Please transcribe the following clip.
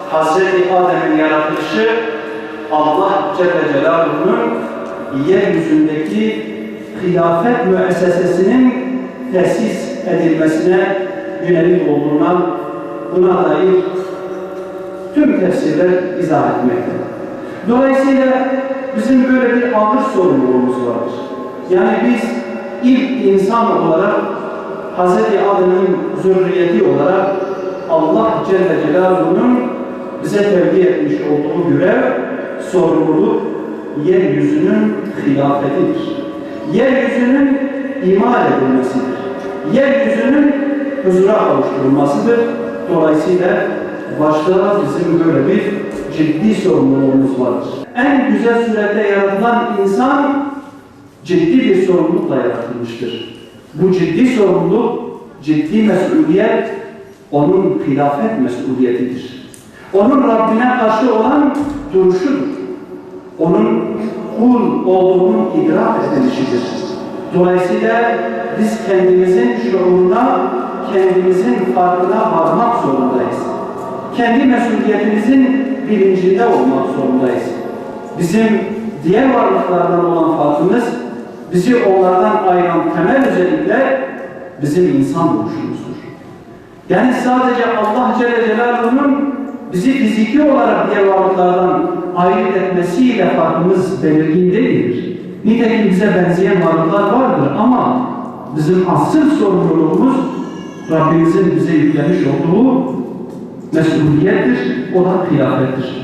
Hazreti Adem'in yaratılışı Allah Celle Celaluhu'nun yeryüzündeki hilafet müessesesinin tesis edilmesine yönelik olduğuna buna dair tüm tefsirler izah etmektedir. Dolayısıyla bizim böyle bir ağır sorumluluğumuz vardır. Yani biz ilk insan olarak Hz. Adem'in zürriyeti olarak Allah Celle Celaluhu'nun bize tevdi etmiş olduğu görev, sorumluluk yeryüzünün hilafetidir. Yeryüzünün imar edilmesidir. Yeryüzünün huzura kavuşturulmasıdır. Dolayısıyla başta bizim böyle bir ciddi sorumluluğumuz vardır. En güzel surette yaratılan insan ciddi bir sorumlulukla yaratılmıştır. Bu ciddi sorumluluk, ciddi mesuliyet onun hilafet mesuliyetidir. Onun Rabbine karşı olan duruşudur. Onun kul olduğunun idrak edilişidir. Dolayısıyla biz kendimizin şuuruna, kendimizin farkına varmak zorundayız. Kendi mesuliyetimizin bilincinde olmak zorundayız. Bizim diğer varlıklardan olan farkımız, bizi onlardan ayıran temel özellikle bizim insan oluşumuzdur. Yani sadece Allah Celle Celaluhu'nun bizi fiziki olarak diğer varlıklardan ayırt etmesiyle farkımız belirgin değildir. Nitekim bize benzeyen varlıklar vardır ama bizim asıl sorumluluğumuz Rabbimizin bize yüklemiş olduğu mesuliyettir, o da hilafettir.